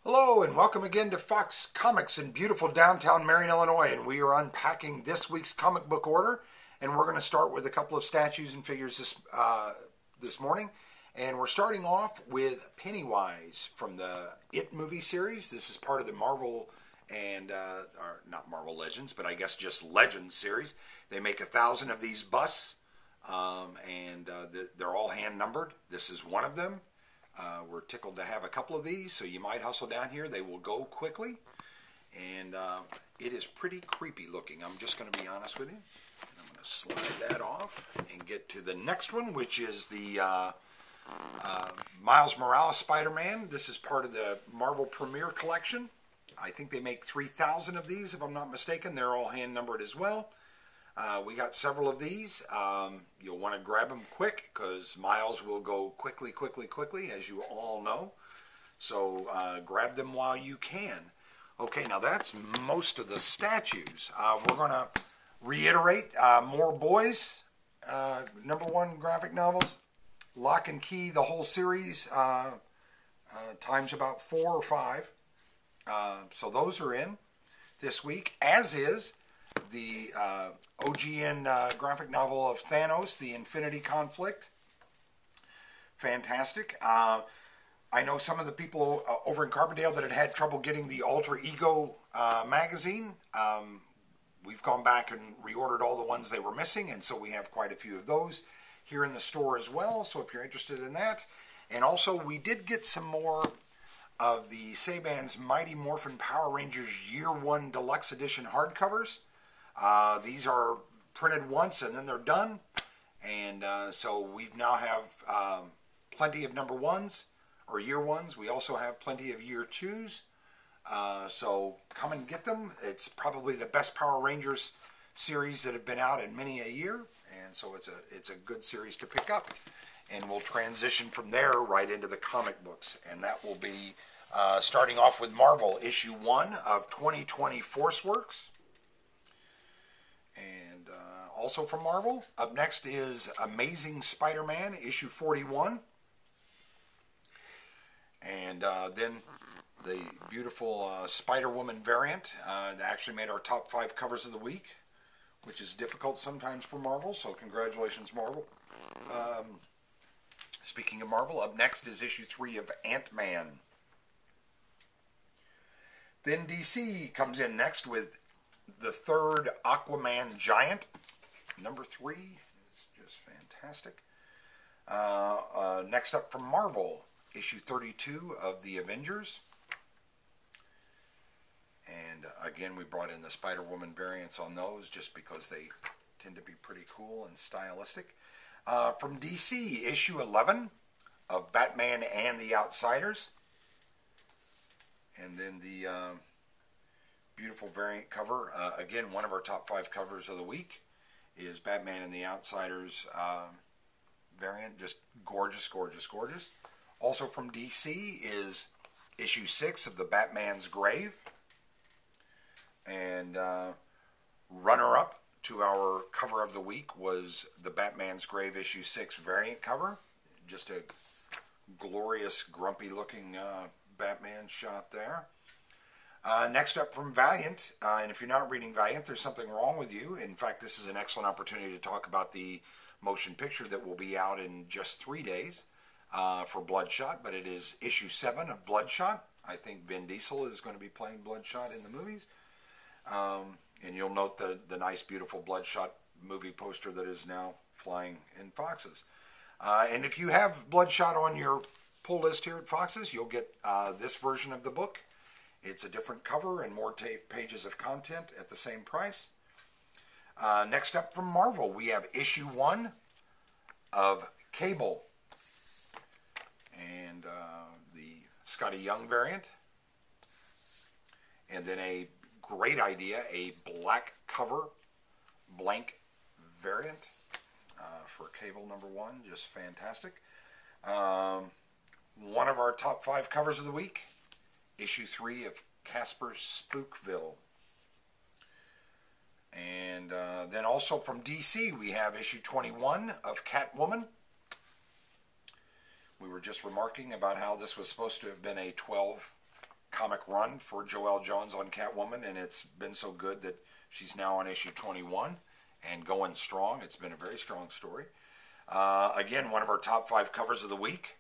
Hello and welcome again to Fox Comics in beautiful downtown Marion, Illinois, and we are unpacking this week's comic book order, and we're going to start with a couple of statues and figures this morning, and we're starting off with Pennywise from the It movie series. This is part of the Marvel and or not Marvel Legends, but I guess just Legends series. They make 1,000 of these busts, and they're all hand numbered. This is one of them. We're tickled to have a couple of these, so you might hustle down here. They will go quickly, and it is pretty creepy looking. I'm just going to be honest with you. And I'm going to slide that off and get to the next one, which is the Miles Morales Spider-Man. This is part of the Marvel Premiere Collection. I think they make 3,000 of these, if I'm not mistaken. They're all hand numbered as well. We got several of these. You'll want to grab them quick because Miles will go quickly, as you all know. So grab them while you can. Okay, now that's most of the statues. We're going to reiterate more boys. #1 graphic novels. Lock and Key, the whole series, times about 4 or 5. So those are in this week, as is the OGN graphic novel of Thanos, The Infinity Conflict. Fantastic. I know some of the people over in Carbondale that had trouble getting the Alter Ego magazine. We've gone back and reordered all the ones they were missing, and so we have quite a few of those here in the store as well, so if you're interested in that. And also, we did get some more of the Saban's Mighty Morphin Power Rangers Year 1 Deluxe Edition hardcovers. These are printed once and then they're done, and so we now have plenty of #1s or Year 1s. We also have plenty of Year 2s, so come and get them. It's probably the best Power Rangers series that have been out in many a year, and so it's a good series to pick up. And we'll transition from there right into the comic books, and that will be starting off with Marvel issue 1 of 2020 Forceworks. And also from Marvel, up next is Amazing Spider-Man, issue 41. And then the beautiful Spider-Woman variant that actually made our top 5 covers of the week, which is difficult sometimes for Marvel, so congratulations, Marvel. Speaking of Marvel, up next is issue 3 of Ant-Man. Then DC comes in next with the 3rd Aquaman Giant. #3 is just fantastic. Next up from Marvel, issue 32 of the Avengers. And again, we brought in the Spider-Woman variants on those just because they tend to be pretty cool and stylistic. From DC, issue 11 of Batman and the Outsiders. And then the beautiful variant cover. Again, one of our top 5 covers of the week is Batman and the Outsiders variant. Just gorgeous, gorgeous, gorgeous. Also from DC is issue 6 of the Batman's Grave. And runner-up to our cover of the week was the Batman's Grave issue 6 variant cover. Just a glorious, grumpy-looking Batman shot there. Next up from Valiant, and if you're not reading Valiant, there's something wrong with you. In fact, this is an excellent opportunity to talk about the motion picture that will be out in just 3 days for Bloodshot, but it is issue 7 of Bloodshot. I think Vin Diesel is going to be playing Bloodshot in the movies. And you'll note the nice, beautiful Bloodshot movie poster that is now flying in Fox's. And if you have Bloodshot on your pull list here at Fox's, you'll get this version of the book. It's a different cover and more pages of content at the same price. Next up from Marvel, we have issue 1 of Cable. And the Scotty Young variant. And then a great idea, a black cover, blank variant for Cable #1, just fantastic. One of our top 5 covers of the week, issue 3 of Casper Spookville. And then also from DC, we have issue 21 of Catwoman. We were just remarking about how this was supposed to have been a 12 comic run for Joelle Jones on Catwoman, and it's been so good that she's now on issue 21 and going strong. It's been a very strong story. Again, one of our top 5 covers of the week,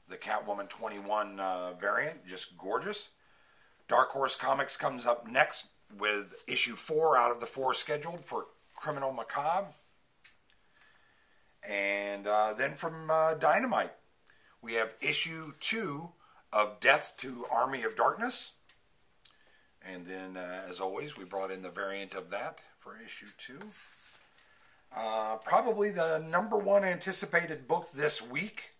the Catwoman 21 variant, just gorgeous. Dark Horse Comics comes up next with issue 4 out of the 4 scheduled for Criminal Macabre. And then from Dynamite, we have issue 2 of Death to Army of Darkness. And then, as always, we brought in the variant of that for issue 2. Probably the #1 anticipated book this week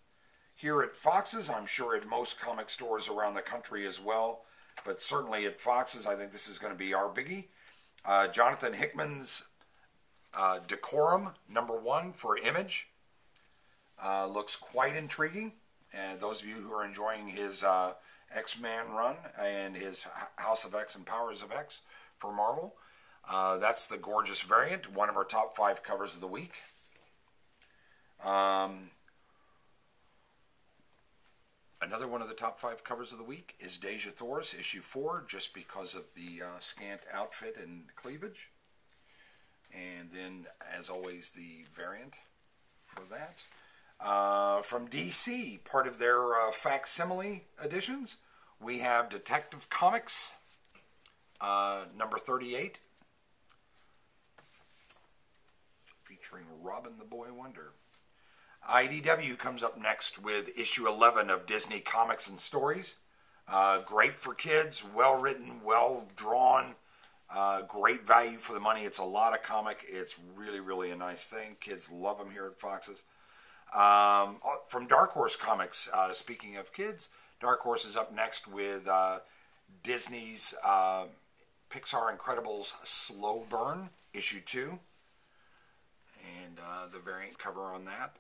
here at Fox's. I'm sure at most comic stores around the country as well. But certainly at Fox's, I think this is going to be our biggie. Jonathan Hickman's Decorum, #1 for Image. Looks quite intriguing. And those of you who are enjoying his X-Men run and his House of X and Powers of X for Marvel, that's the gorgeous variant, one of our top 5 covers of the week. Another one of the top 5 covers of the week is Deja Thor's issue 4, just because of the scant outfit and cleavage. And then, as always, the variant for that. From DC, part of their facsimile editions, we have Detective Comics, number 38, featuring Robin the Boy Wonder. IDW comes up next with issue 11 of Disney Comics and Stories. Great for kids, well written, well drawn, great value for the money. It's a lot of comic. It's really, really a nice thing. Kids love them here at Fox's. From Dark Horse Comics, speaking of kids, Dark Horse is up next with Disney's Pixar Incredibles Slow Burn, issue 2. And the variant cover on that.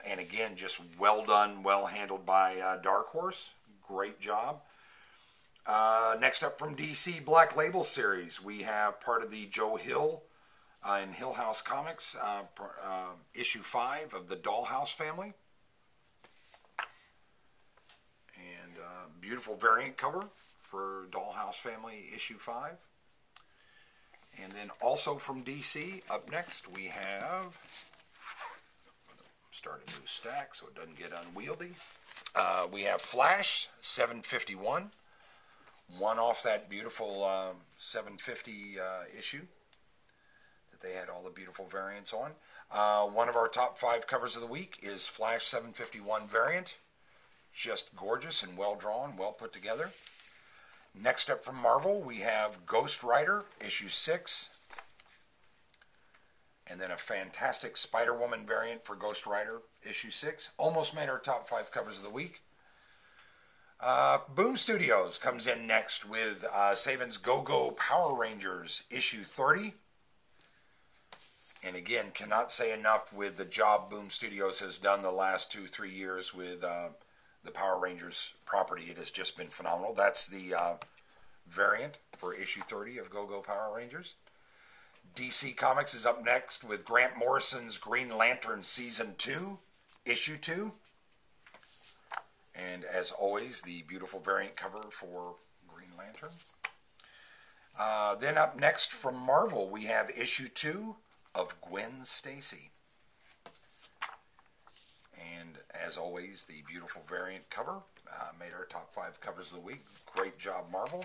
And again, just well done, well handled by Dark Horse. Great job. Next up from DC Black Label series, we have part of the Joe Hill in Hill House Comics, issue 5 of the Dollhouse family. And beautiful variant cover for Dollhouse family, issue 5. And then also from DC, up next we have, start a new stack so it doesn't get unwieldy. We have Flash 751, one off that beautiful 750 issue that they had all the beautiful variants on. One of our top 5 covers of the week is Flash 751 variant. Just gorgeous and well drawn, well put together. Next up from Marvel, we have Ghost Rider, issue 6. And then a fantastic Spider-Woman variant for Ghost Rider, issue 6. Almost made our top 5 covers of the week. Boom Studios comes in next with Saban's Go-Go Power Rangers, issue 30. And again, cannot say enough with the job Boom Studios has done the last 2-3 years with the Power Rangers property. It has just been phenomenal. That's the variant for issue 30 of Go-Go Power Rangers. DC Comics is up next with Grant Morrison's Green Lantern Season 2, issue 2. And as always, the beautiful variant cover for Green Lantern. Then up next from Marvel, we have issue 2 of Gwen Stacy. And as always, the beautiful variant cover made our top 5 covers of the week. Great job, Marvel.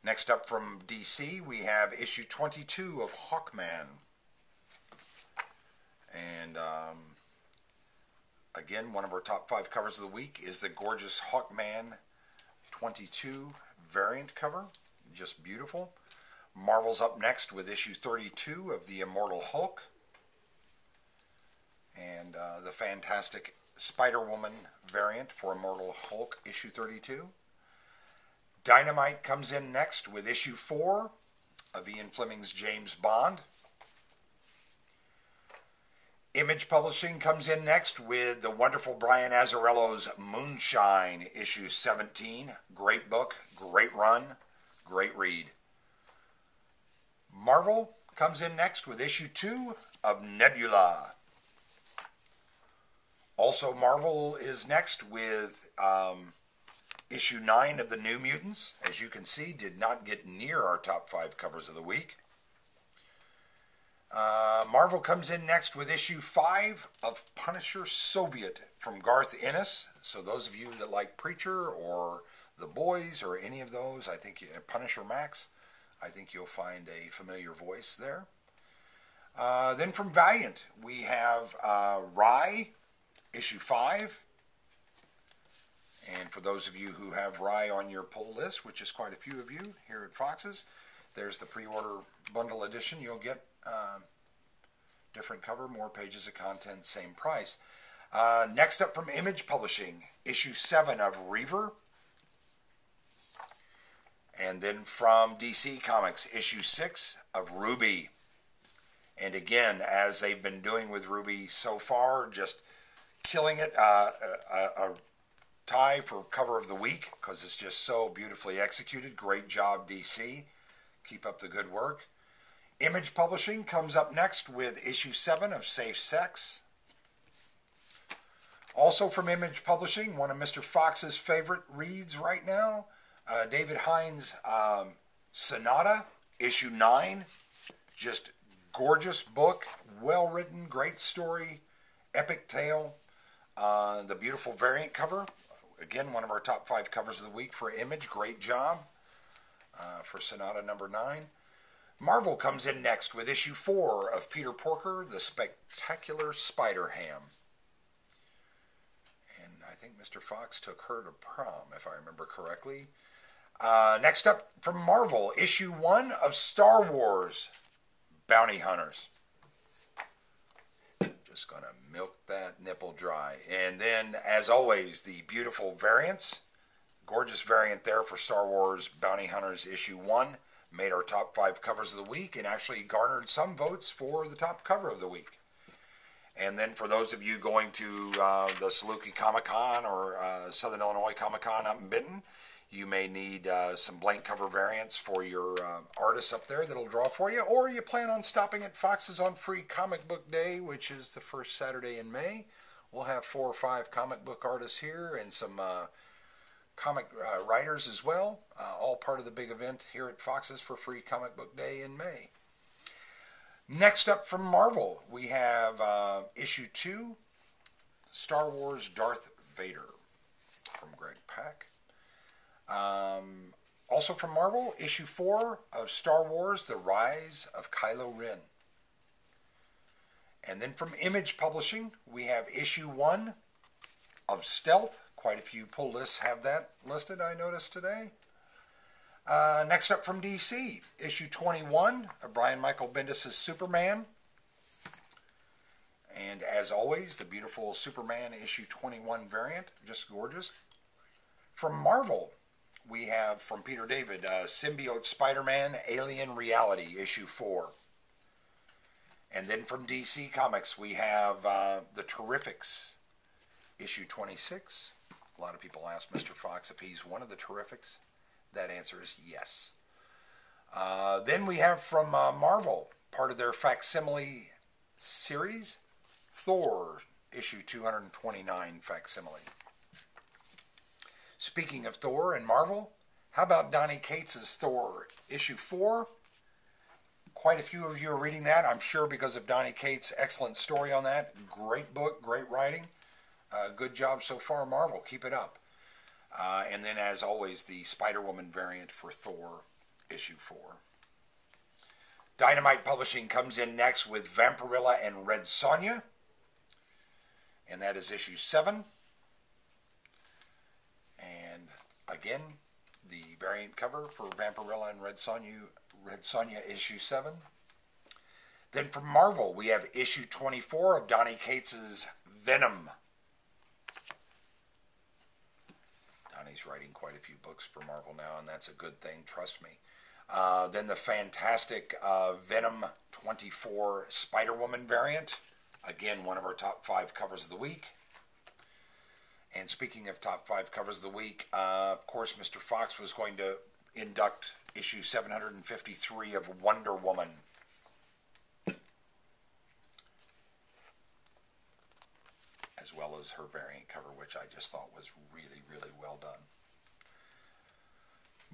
Next up from DC, we have issue 22 of Hawkman. And again, one of our top 5 covers of the week is the gorgeous Hawkman 22 variant cover. Just beautiful. Marvel's up next with issue 32 of the Immortal Hulk. And the fantastic Spider-Woman variant for Immortal Hulk, issue 32. Dynamite comes in next with issue 4 of Ian Fleming's James Bond. Image Publishing comes in next with the wonderful Brian Azzarello's Moonshine, issue 17. Great book, great run, great read. Marvel comes in next with issue 2 of Nebula. Also, Marvel is next with Issue 9 of the New Mutants, as you can see, did not get near our top 5 covers of the week. Marvel comes in next with issue 5 of Punisher Soviet from Garth Ennis. So those of you that like Preacher or The Boys or any of those, I think Punisher Max, I think you'll find a familiar voice there. Then from Valiant, we have Rye, issue 5. And for those of you who have Rye on your pull list, which is quite a few of you here at Fox's, there's the pre-order bundle edition. You'll get different cover, more pages of content, same price. Next up from Image Publishing, issue 7 of Reaver. And then from DC Comics, issue 6 of Ruby. And again, as they've been doing with Ruby so far, just killing it. A tie for cover of the week because it's just so beautifully executed. Great job, DC. Keep up the good work. Image Publishing comes up next with issue 7 of Safe Sex. Also from Image Publishing, one of Mr. Fox's favorite reads right now, David Hines' Sonata, issue 9. Just gorgeous book, well written, great story, epic tale. The beautiful variant cover. Again, one of our top 5 covers of the week for Image. Great job for Sonata number 9. Marvel comes in next with issue 4 of Peter Porker, The Spectacular Spider-Ham. And I think Mr. Fox took her to prom, if I remember correctly. Next up from Marvel, issue 1 of Star Wars, Bounty Hunters. Just going to milk that nipple dry. And then, as always, the beautiful variants. Gorgeous variant there for Star Wars Bounty Hunters issue 1. Made our top 5 covers of the week and actually garnered some votes for the top cover of the week. And then for those of you going to the Saluki Comic-Con or Southern Illinois Comic-Con up in Benton, you may need some blank cover variants for your artists up there that'll draw for you. Or you plan on stopping at Fox's on Free Comic Book Day, which is the first Saturday in May. We'll have 4 or 5 comic book artists here and some comic writers as well. All part of the big event here at Fox's for Free Comic Book Day in May. Next up from Marvel, we have issue 2, Star Wars Darth Vader from Greg Pak. Also from Marvel, issue 4 of Star Wars, The Rise of Kylo Ren. And then from Image Publishing, we have issue 1 of Stealth. Quite a few pull lists have that listed, I noticed today. Next up from DC, issue 21 of Brian Michael Bendis' Superman. And as always, the beautiful Superman issue 21 variant, just gorgeous. From Marvel, we have from Peter David, Symbiote Spider-Man Alien Reality, issue 4. And then from DC Comics, we have The Terrifics, issue 26. A lot of people ask Mr. Fox if he's one of the Terrifics. That answer is yes. Then we have from Marvel, part of their facsimile series, Thor, issue 229 facsimile. Speaking of Thor and Marvel, how about Donny Cates' Thor, issue 4? Quite a few of you are reading that, I'm sure, because of Donny Cates' excellent story on that. Great book, great writing. Good job so far, Marvel. Keep it up. And then, as always, the Spider-Woman variant for Thor, issue 4. Dynamite Publishing comes in next with Vampirilla and Red Sonja. And that is issue 7. And again, the variant cover for Vampirilla and Red Sonja issue 7. Then from Marvel, we have issue 24 of Donny Cates' Venom. Donny's writing quite a few books for Marvel now, and that's a good thing, trust me. Then the fantastic Venom 24 Spider-Woman variant. Again, one of our top 5 covers of the week. And speaking of top 5 covers of the week, of course, Mr. Fox was going to induct issue 753 of Wonder Woman. As well as her variant cover, which I just thought was really, really well done.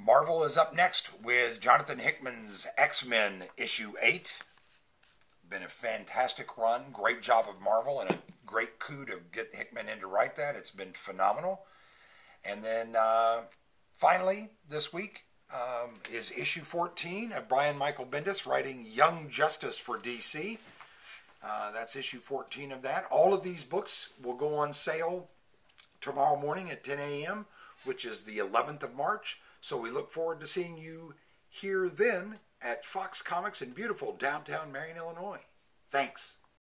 Marvel is up next with Jonathan Hickman's X-Men issue 8. Been a fantastic run. Great job of Marvel and a great coup to get Hickman in to write that. It's been phenomenal. And then finally this week is issue 14 of Brian Michael Bendis writing Young Justice for DC. That's issue 14 of that. All of these books will go on sale tomorrow morning at 10 a.m., which is the 11th of March. So we look forward to seeing you here then at Fox Comics in beautiful downtown Marion, Illinois. Thanks.